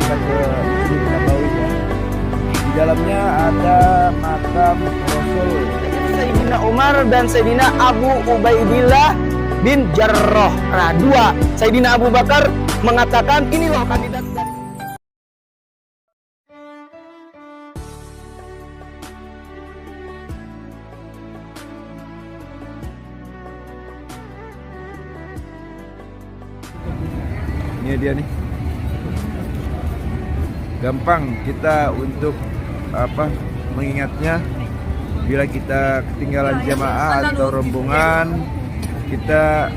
kita ke Masjid Nabawi ya. Di dalamnya ada makam Rasul Sayyidina Umar dan Sayyidina Abu Ubaidillah bin Jarrah. Nah, dua Sayyidina Abu Bakar mengatakan ini loh kandidat dari ini dia nih. Gampang kita untuk mengingatnya bila kita ketinggalan jamaah atau rombongan, kita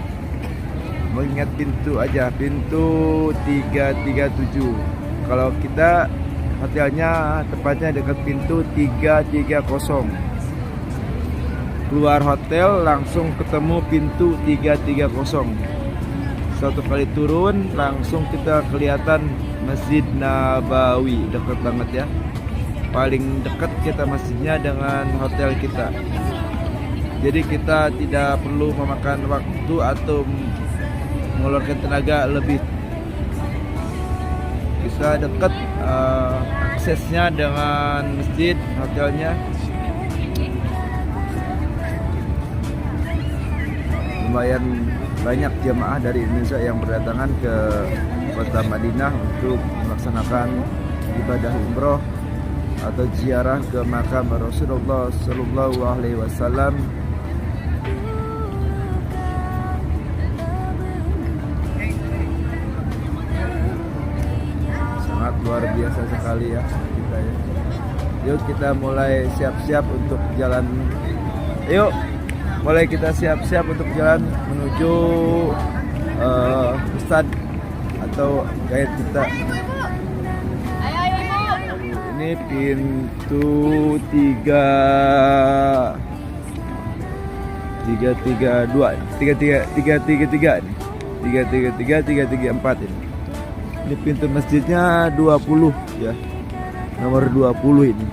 mengingat pintu aja, pintu 337. Kalau kita hotelnya tepatnya dekat pintu 330. Keluar hotel langsung ketemu pintu 330. Satu kali turun langsung kita kelihatan Masjid Nabawi, dekat banget ya. Paling dekat kita masjidnya dengan hotel kita. Jadi kita tidak perlu memakan waktu atau mengeluarkan tenaga lebih. Bisa dekat aksesnya dengan masjid, hotelnya. Lumayan banyak jemaah dari Indonesia yang berdatangan ke kota Madinah untuk melaksanakan ibadah umroh atau ziarah ke makam Rasulullah Sallallahu Alaihi Wasallam. Sangat luar biasa sekali ya kita ya. Yuk kita mulai siap-siap untuk jalan. Yuk mulai kita siap-siap untuk jalan menuju Ustadz atau guide kita. Ini pintu 333 ini. Ini pintu masjidnya 20 ya. Nomor 20 ini.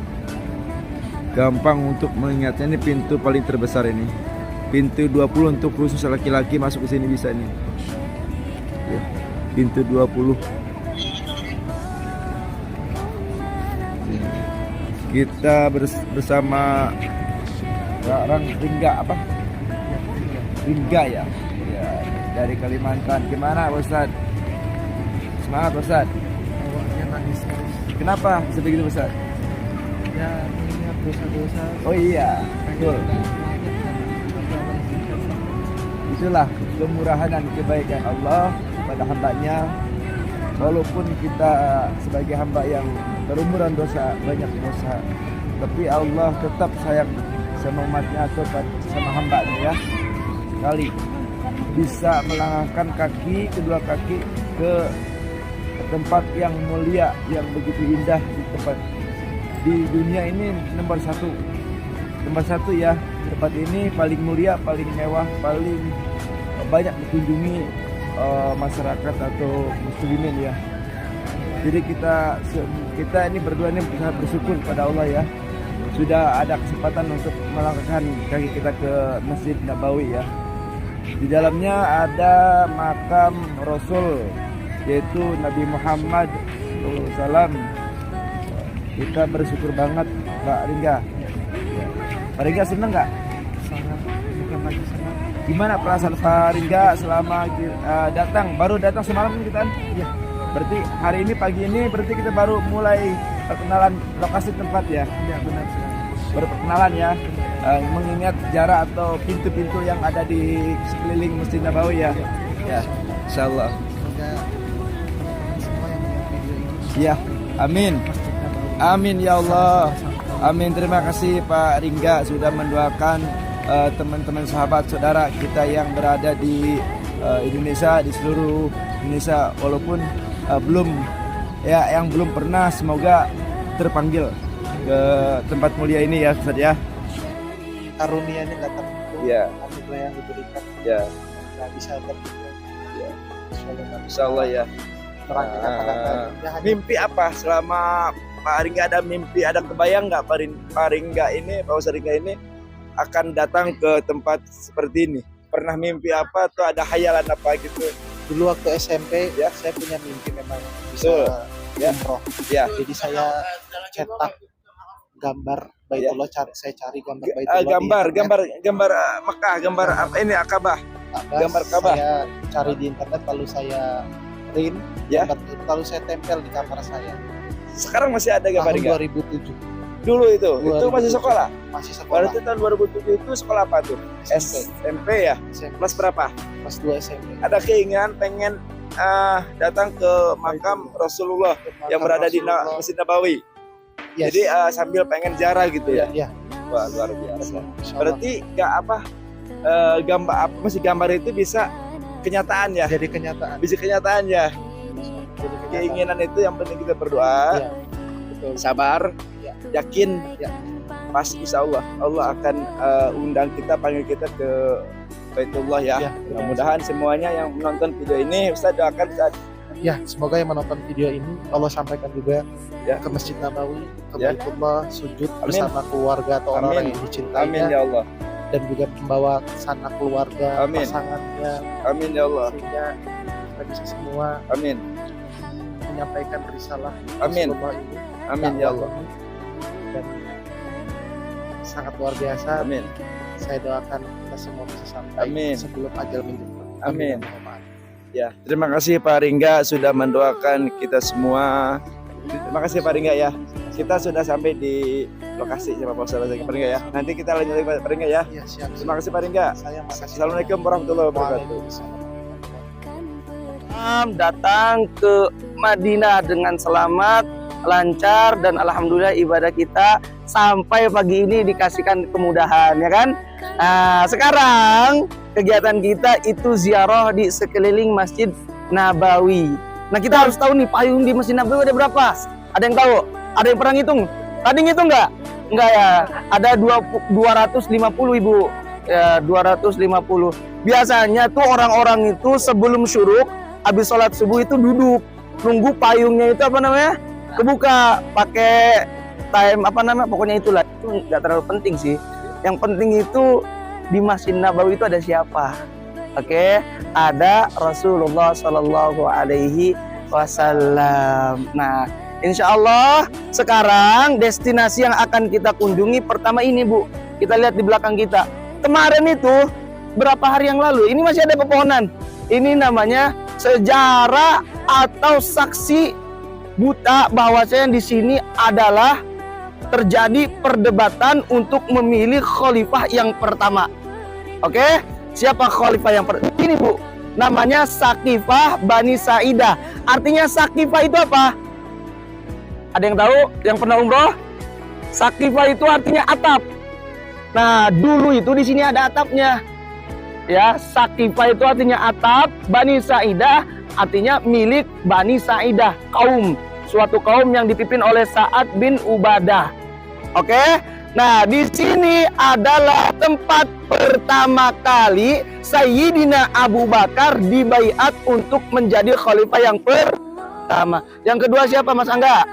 Gampang untuk mengingatnya, ini pintu paling terbesar ini. Pintu 20 untuk khusus laki-laki masuk ke sini bisa nih. Ya, pintu 20. Kita bersama orang Ringga Ringga ya. Ya, dari Kalimantan. Gimana Ustaz? Semangat Ustaz. Awalnya nangis terus. Kenapa bisa begitu Ustaz? Ya mengingat dosa-dosa. Oh iya, betul. Itulah kemurahan dan kebaikan Allah pada hambanya. Walaupun kita sebagai hamba yang berumuran dosa, banyak dosa, tapi Allah tetap sayang sama umatnya atau sama hambanya ya. Sekali bisa melangkahkan kedua kaki ke tempat yang mulia, yang begitu indah, di tempat di dunia ini nomor satu ya. Tempat ini paling mulia, paling mewah, paling banyak dikunjungi masyarakat atau muslimin ya. Jadi kita ini berdua ini sangat bersyukur kepada Allah ya, sudah ada kesempatan untuk melangkahkan kaki kita ke Masjid Nabawi ya. Di dalamnya ada makam Rasul, yaitu Nabi Muhammad SAW. Kita bersyukur banget Pak Ringga. Pak Ringga seneng nggak? Sangat, bukan lagi senang. Gimana perasaan Pak Ringga selama baru datang semalam kita? Ya, Berarti hari ini pagi ini berarti kita baru mulai perkenalan lokasi tempat ya. ya benar sekali. Baru perkenalan ya. Mengingat jarak atau pintu-pintu yang ada di sekeliling Masjid Nabawi ya. Ya, insyaallah. Semoga teman-teman semua yang melihat video ini Ya, amin. Masjid Nabawi. Amin ya Allah. Amin. Terima kasih Pak Ringga sudah mendoakan teman-teman sahabat saudara kita yang berada di Indonesia, di seluruh Indonesia, walaupun yang belum pernah, semoga terpanggil ke tempat mulia ini ya Ustaz ya. Karunia ini datang itu Ya. anugerah yang diberikan, Ya, nggak bisa terhingga. ya. Insyaallah. Insyaallah ya. Terangkan kata-kata. Ya, hanya Mimpi apa selama Pak Ringga, ada mimpi, ada kebayang nggak Pak Ringga ini, Pak Ustaz Ringga ini akan datang ke tempat seperti ini? Pernah mimpi apa atau ada hayalan apa gitu? dulu waktu SMP Ya. saya punya mimpi memang Betul. bisa Ya. umroh. Ya. Jadi saya cetak gambar Baitullah, saya cari gambar Baitullah di Gambar internet. Mekah, gambar apa ini Akabah. Abbas, gambar Ka'bah. saya cari di internet lalu saya print Ya. gambar itu, lalu saya tempel di kamar saya. Sekarang masih ada gambar Tahun enggak? 2007 Dulu itu 2007. masih sekolah. masih sekolah. Berarti tahun 2007 itu sekolah apa tuh? SMP. SMP ya. SMP. Kelas berapa? Kelas 2 SMP. Ada keinginan pengen datang ke makam Rasulullah yang berada di Masjid Nabawi. Yes. Jadi sambil pengen ziarah gitu ya. Iya. Wah, luar biasa. Insya Allah. Berarti nggak apa gambar apa masih gambar itu bisa kenyataan ya. jadi kenyataan. Bisa kenyataan ya. Jadi kenyataan. Keinginan itu yang penting kita berdoa, Iya. Betul. sabar, Ya. yakin. Ya. Pasti insya Allah akan undang kita, panggil kita ke Baitullah ya. Ya. Mudah-mudahan semuanya yang menonton video ini Ustaz doakan Ustaz. Ya, semoga yang menonton video ini Allah sampaikan juga Ya. ke Masjid Nabawi, ke Ya. Baitullah, sujud Amin. bersama keluarga atau orang-orang Amin. yang dicintainya, Amin ya Allah. dan juga membawa sanak keluarga, Amin. pasangannya, Amin ya Allah. sehingga kita bisa semua Amin. menyampaikan risalah Amin. Rasulullah ini. Amin ya Allah. dakwah ini. Dan sangat luar biasa. Amin. Saya doakan kita semua bisa sampai Amin. sebelum ajal menjemput. Amin. Amin. Ya, terima kasih Pak Ringga sudah mendoakan kita semua. Terima kasih Pak Ringga ya. Kita sudah sampai di lokasi sama Pak Ustaz Pak Ringga ya. Nanti kita lanjut lagi Pak Ringga ya. Ya, siap. Terima kasih Pak Ringga. Saya makasih. Assalamualaikum warahmatullahi wabarakatuh. Waalaikumsalam. Datang ke Madinah dengan selamat, lancar, dan alhamdulillah ibadah kita sampai pagi ini dikasihkan kemudahan, ya kan? Nah, sekarang kegiatan kita itu ziarah di sekeliling Masjid Nabawi. Nah, kita harus tahu nih payung di Masjid Nabawi ada berapa? Ada yang tahu? Ada yang pernah ngitung? Tadi ngitung nggak? Nggak ya? Ada 250 Ibu. Ya, 250. Biasanya tuh orang-orang itu sebelum syuruk, habis sholat subuh itu duduk nunggu payungnya itu apa namanya kebuka, pakai time apa namanya, pokoknya itulah. Itu nggak terlalu penting sih. Yang penting itu di Masjid Nabawi itu ada siapa? Oke, ada Rasulullah Shallallahu Alaihi Wasallam. Nah, insya Allah sekarang destinasi yang akan kita kunjungi pertama ini Bu. Kita lihat di belakang kita. Kemarin itu berapa hari yang lalu ini masih ada pepohonan. Ini namanya sejarah atau saksi buta bahwasanya di sini adalah terjadi perdebatan untuk memilih khalifah yang pertama. Oke, siapa khalifah yang pertama? Ini Bu, namanya Sakifah Bani Sa'idah. Artinya Sakifah itu apa? Ada yang tahu? Yang pernah umroh? Sakifah itu artinya atap. Nah, dulu itu di sini ada atapnya. Ya, Sakifah itu artinya atap, Bani Sa'idah artinya milik Bani Sa'idah, kaum, suatu kaum yang dipimpin oleh Sa'ad bin Ubadah. Oke? Nah, di sini adalah tempat pertama kali Sayyidina Abu Bakar dibaiat untuk menjadi khalifah yang pertama. Yang kedua siapa Mas Angga?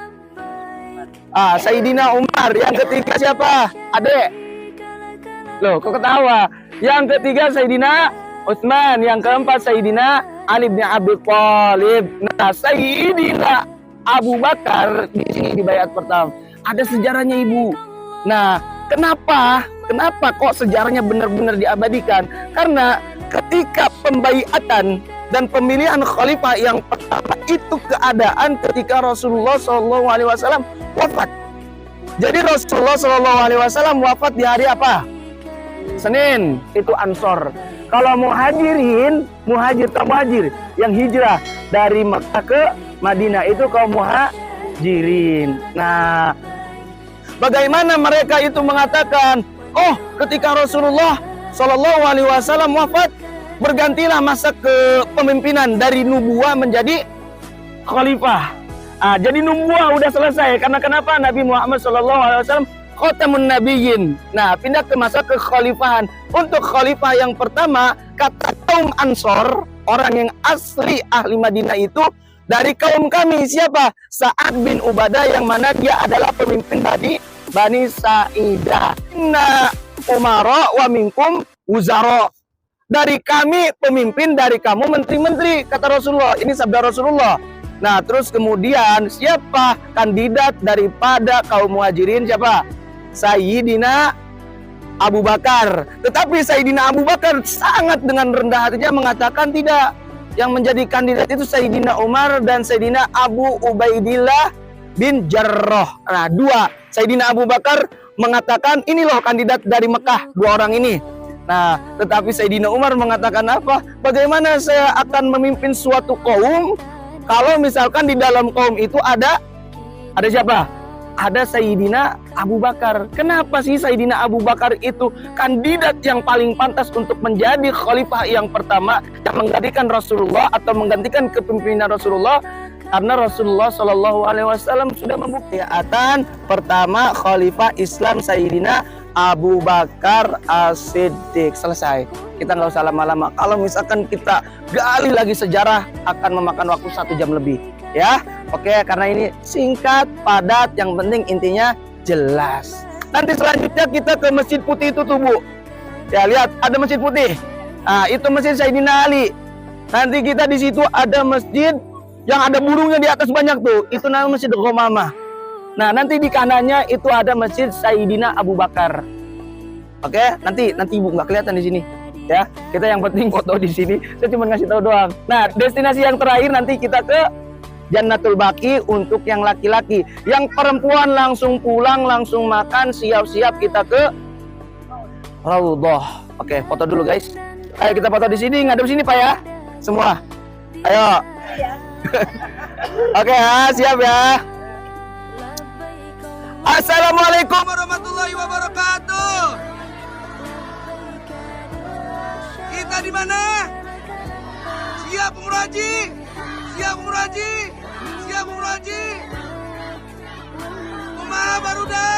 Sayyidina Umar. Yang ketiga siapa? Adek. Loh, kok ketawa? Yang ketiga Sayyidina Utsman, yang keempat Sayyidina Ali bin Abi Thalib. Nah, Sayyidina Abu Bakar di sini dibaiat pertama. Ada sejarahnya Ibu. Nah, kenapa kok sejarahnya benar-benar diabadikan? Karena ketika pembaiatan dan pemilihan khalifah yang pertama itu keadaan ketika Rasulullah SAW wafat. Jadi Rasulullah SAW wafat di hari apa? Senin, itu Ansor. Kalau muhajirin, muhajir yang hijrah dari Mekah ke Madinah itu kaum muhajirin. Nah, bagaimana mereka itu mengatakan, oh, ketika Rasulullah SAW wafat, bergantilah masa kepemimpinan dari nubuah menjadi khalifah. Jadi nubuah udah selesai. Karena kenapa? Nabi Muhammad SAW Khatamun Nabiyyin. Nah, pindah ke masa kekhalifahan. Untuk khalifah yang pertama, kata kaum Ansor, orang yang asli ahli Madinah itu dari kaum kami. Siapa? Sa'ad bin Ubadah, yang mana dia adalah pemimpin dari Bani Sa'idah. Inna umara wa minkum wuzara. Dari kami pemimpin, dari kamu menteri-menteri, kata Rasulullah. Ini sabda Rasulullah. Nah, terus kemudian siapa kandidat daripada kaum muhajirin? Siapa? Sayyidina Abu Bakar. Tetapi Sayyidina Abu Bakar sangat dengan rendah hatinya mengatakan tidak. Yang menjadi kandidat itu Sayyidina Umar dan Sayyidina Abu Ubaidillah bin Jarrah. Nah, dua. Sayyidina Abu Bakar mengatakan ini loh kandidat dari Mekah, dua orang ini. Nah, tetapi Sayyidina Umar mengatakan apa? Bagaimana saya akan memimpin suatu kaum kalau misalkan di dalam kaum itu ada siapa? Ada Sayyidina Abu Bakar. Kenapa sih Sayyidina Abu Bakar itu kandidat yang paling pantas untuk menjadi khalifah yang pertama yang menggantikan Rasulullah atau menggantikan kepemimpinan Rasulullah? Karena Rasulullah Shallallahu Alaihi Wasallam sudah membuktikan pertama khalifah Islam Sayyidina Abu Bakar As-Siddiq. Selesai. Kita nggak usah lama-lama. Kalau misalkan kita gali lagi sejarah akan memakan waktu 1 jam lebih. Ya, oke, karena ini singkat, padat, yang penting intinya jelas. Nanti selanjutnya kita ke Masjid Putih itu tuh, Bu. Ya, lihat ada Masjid Putih. Nah, itu Masjid Sayyidina Ali. Nanti kita di situ ada masjid yang ada burungnya di atas banyak tuh. Itu namanya Masjid Ghamamah. Nah, nanti di kanannya itu ada Masjid Sayyidina Abu Bakar. Oke, nanti Ibu nggak kelihatan di sini. Ya, kita yang penting foto di sini. Saya cuma ngasih tahu doang. Nah, destinasi yang terakhir nanti kita ke Jannatul Baqi untuk yang laki-laki. Yang perempuan langsung pulang, langsung makan, siap-siap kita ke Raudhah. Oke, foto dulu guys. Ayo kita foto di sini, ngadep sini Pak ya. Semua. Ayo. Oke ya, siap ya. Assalamualaikum warahmatullahi wabarakatuh. Kita di mana? Siap umroh haji. Siap umroh haji. Siap umroh haji. Kumaha barudak.